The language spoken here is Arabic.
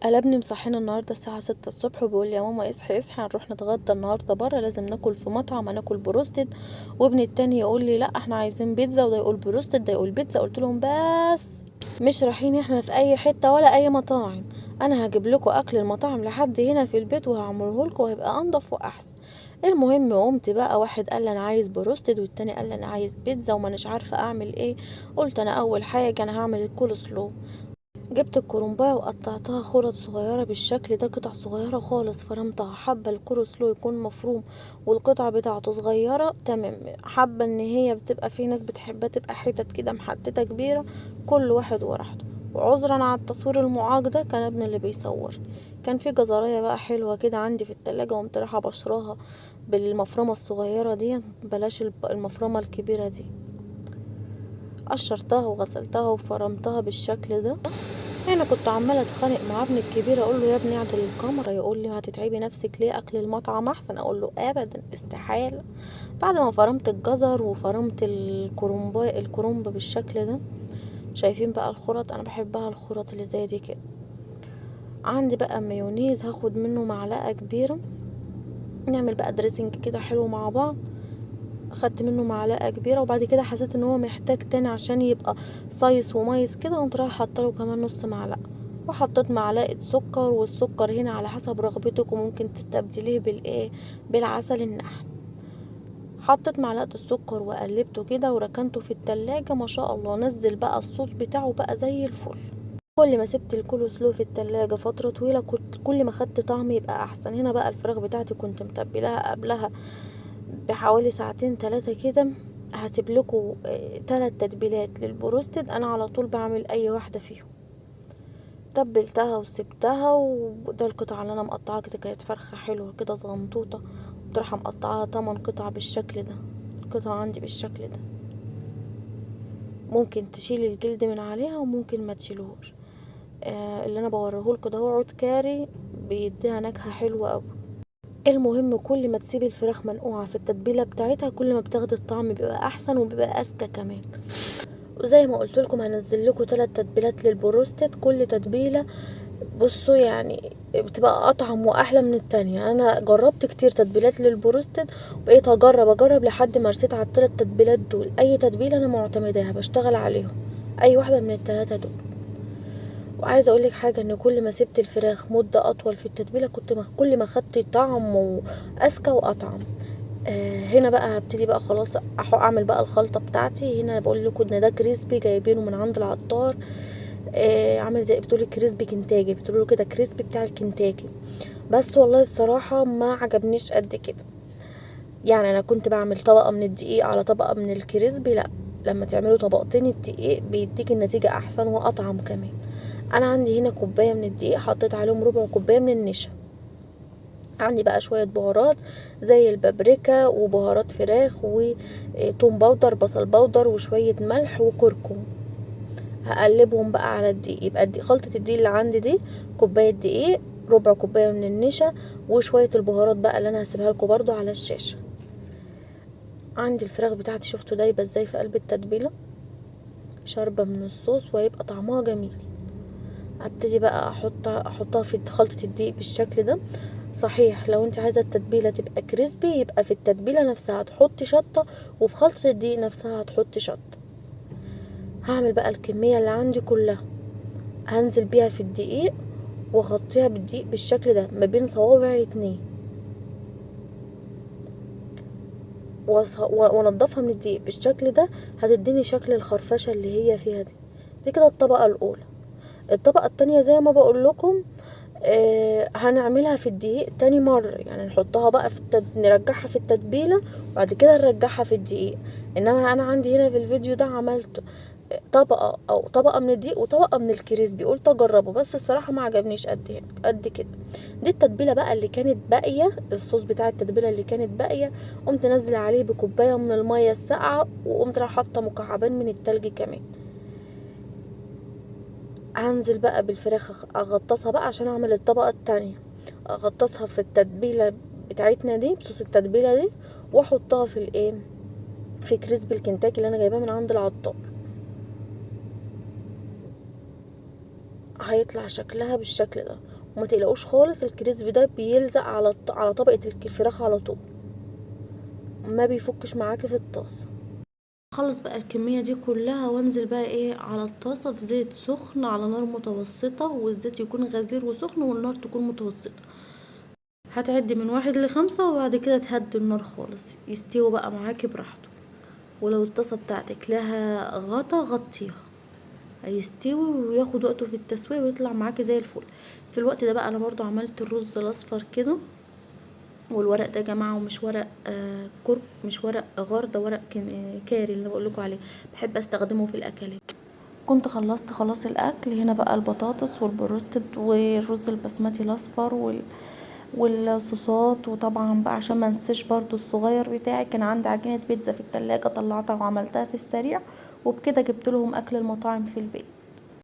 قلبني مصحينا النهارده الساعة 6 الصبح وبيقول لي يا ماما اصحي اصحي هنروح نتغدى النهارده بره، لازم ناكل في مطعم، هناكل بروستد. وابني التاني يقول لي لا احنا عايزين بيتزا، وده يقول بروستد ده يقول بيتزا. قلت لهم بس مش رايحين احنا في اي حته ولا اي مطاعم، انا هجيب لكم اكل المطاعم لحد هنا في البيت وهعمله لكم وهيبقى انضف واحسن. المهم قمت بقى، واحد قال لي انا عايز بروستد والتاني قال لي انا عايز بيتزا ومانيش عارفه اعمل ايه. قلت انا اول حاجه انا هعمل الكول سلو. جبت الكرنباية وقطعتها خرط صغيرة بالشكل ده، قطع صغيرة خالص فرمتها. حابة الكروسلو يكون مفروم والقطع بتاعته صغيرة تمام، حابة ان هي بتبقى في ناس بتحبها تبقى حتت كده محددة كبيرة، كل واحد وراحته. وعذرا على التصوير المعاق ده، كان ابن اللي بيصور. كان في جزرية بقى حلوة كده عندي في التلاجة، وقمت رايحة بشراها بالمفرمة الصغيرة دي، بلاش المفرمة الكبيرة دي. قشرتها وغسلتها وفرمتها بالشكل ده. انا كنت عماله اتخانق مع ابني الكبير، اقول له يا ابني اعدل الكاميرا، يقول لي هتتعبي نفسك ليه، اكل المطعم احسن. اقول له ابدا استحاله. بعد ما فرمت الجزر وفرمت الكرنب بالشكل ده، شايفين بقى الخرط، انا بحبها الخرط اللي زي دي كده. عندي بقى مايونيز هاخد منه معلقه كبيره، نعمل بقى دريسنج كده حلو مع بعض. اخدت منه معلقه كبيره، وبعد كده حسيت ان هو محتاج تاني عشان يبقى صيص وميس كده، قمت رايحه حاطه له كمان نص معلقه. وحطيت معلقه سكر، والسكر هنا على حسب رغبتك، وممكن تستبدليه بالايه، بالعسل النحل. حطيت معلقه السكر وقلبته كده وركنته في التلاجة. ما شاء الله نزل بقى الصوص بتاعه بقى زي الفل. كل ما سبت الكول سلو في التلاجة فترة طويلة كل ما خدت طعم يبقى احسن. هنا بقى الفراخ بتاعتي كنت متبلاها قبلها بحوالي ساعتين 3 كده. هسيب لكم 3 تتبيلات للبروستد، انا على طول بعمل اي واحده فيهم. تبلتها وسبتها، وده القطعه اللي انا مقطعاها كده، كانت فرخه حلوه كده صغنطوطه، بصراحه مقطعاها 8 قطع بالشكل ده. القطعه عندي بالشكل ده، ممكن تشيل الجلد من عليها وممكن ما تشيلوش. اللي انا بوريهولكوا ده هو عود كاري، بيديها نكهه حلوه قوي. المهم كل ما تسيبي الفراخ منقوعة في التتبيلة بتاعتها، كل ما بتاخدي الطعم بيبقى احسن وبيبقى اذكى كمان. وزي ما قلت لكم هنزل لكم 3 تتبيلات للبروستد، كل تتبيلة بصوا يعني بتبقى اطعم واحلى من التانية. انا جربت كتير تتبيلات للبروستد، وبقيت اجرب لحد ما رسيت على ال3 تتبيلات دول. اي تتبيلة انا معتمداها بشتغل عليهم، اي واحدة من ال3 دول. وعايزه اقول لك حاجه، ان كل ما سبت الفراخ مده اطول في التتبيله كل ما خدت طعم واذكى واطعم. هنا بقى هبتدي بقى خلاص اعمل بقى الخلطه بتاعتي. هنا بقول لكم ان ده كريسبي جايبينه من عند العطار، عامل زي بتقولي كريسبي كنتاكي، بتقولوا كده كريسبي بتاع الكنتاكي. بس والله الصراحه ما عجبنيش قد كده. يعني انا كنت بعمل طبقه من الدقيق على طبقه من الكريسبي، لا، لما تعملوا طبقتين الدقيق بيديك النتيجه احسن واطعم كمان. انا عندي هنا كوبايه من الدقيق، حطيت عليهم ربع كوبايه من النشا. عندي بقى شويه بهارات زي البابريكا وبهارات فراخ وتوم باودر، بصل باودر، وشويه ملح وكركم. هقلبهم بقى على الدقيق. يبقى خلطه الدقيق اللي عندي دي كوبايه دقيق، ربع كوبايه من النشا، وشويه البهارات بقى اللي انا هسيبها لكم برضو على الشاشه. عندي الفراخ بتاعتي شفتوا دايبه ازاي في قلب التتبيله، شاربه من الصوص وهيبقى طعمها جميل. ابتدي بقى احطها في خلطة الدقيق بالشكل ده. صحيح لو انت عايزة التتبيلة تبقى كريسبي، يبقى في التتبيلة نفسها هتحطي شطة، وفي خلطة الدقيق نفسها هتحطي شطة. هعمل بقى الكمية اللي عندي كلها، هنزل بيها في الدقيق واغطيها بالدقيق بالشكل ده ما بين صوابع الاتنين، وانضفها من الدقيق بالشكل ده. هتديني شكل الخرفشة اللي هي فيها دي كده الطبقة الاولى. الطبقة التانية زي ما بقول لكم هنعملها في الدقيق تاني مرة، يعني نحطها بقى نرجعها في التتبيلة وبعد كده نرجعها في الدقيق. انما انا عندي هنا في الفيديو ده عملت طبقة من الدقيق وطبقة من الكريسبي، قلت اجربه بس الصراحة ما عجبنيش قد كده. دي التتبيلة بقى اللي كانت باقية، الصوص بتاع التتبيلة اللي كانت باقية، قمت نازله عليه بكوباية من المية الساقعة، وقمت راح حاطة مكعبين من التلج كمان. هنزل بقى بالفراخ اغطسها بقى عشان اعمل الطبقة التانية، اغطسها في التتبيلة بتاعتنا دي، بصوص التتبيلة دي، واحطها في الايه، في كريسبي الكنتاكي اللي انا جايباه من عند العطار. هيطلع شكلها بالشكل ده. وما تقلقوش خالص، الكريسبي ده بيلزق على طبقة الفراخ على طول، ما بيفكش معاكي في الطاسة. اخلص بقى الكمية دي كلها وانزل بقى ايه على الطاسة في زيت سخن على نار متوسطة، والزيت يكون غزير وسخن والنار تكون متوسطة. هتعدي من 1 ل5 وبعد كده تهدي النار خالص، يستوي بقى معاكي براحته. ولو الطاسة بتاعتك لها غطا غطيها، هيستوي وياخد وقته في التسوية ويطلع معاكي زي الفل. في الوقت ده بقى انا برضو عملت الرز الاصفر كده. والورق ده يا جماعه ومش ورق كرك، مش ورق غار، ده ورق كاري اللي بقول لكم عليه، بحب استخدمه في الاكلات. كنت خلصت خلاص الاكل. هنا بقى البطاطس والبروستد والرز البسمتي الاصفر والصوصات. وطبعا بقى عشان ما انساش برضو الصغير بتاعي، كان عندي عجينه بيتزا في التلاجة، طلعتها وعملتها في السريع، وبكده جبت لهم اكل المطاعم في البيت.